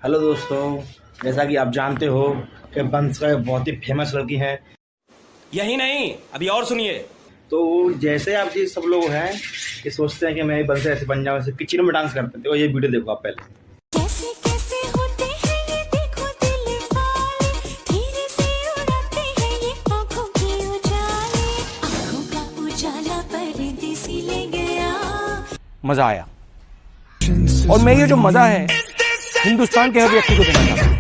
Hello दोस्तों, जैसा कि आप जानते हो कि बंस का बहुत ही फेमस लड़की है। यही नहीं, अभी और सुनिए। तो जैसे आप जी सब लोग हैं कि सोचते हैं कि मैं बंस ऐसे बन जाऊँ, ऐसे किचन में डांस करते थे, तो ये वीडियो देखो आप पहले। कैसे कैसे होते हैं ये देखो दिल वाले, धीरे से उड़ाते हैं ये आँखों के उजाले, आँखों का उजाला परदेसी ले गया। मजा आया और मैं ये जो मजा है हिंदुस्तान के हर व्यक्ति को देना चाहता हूं।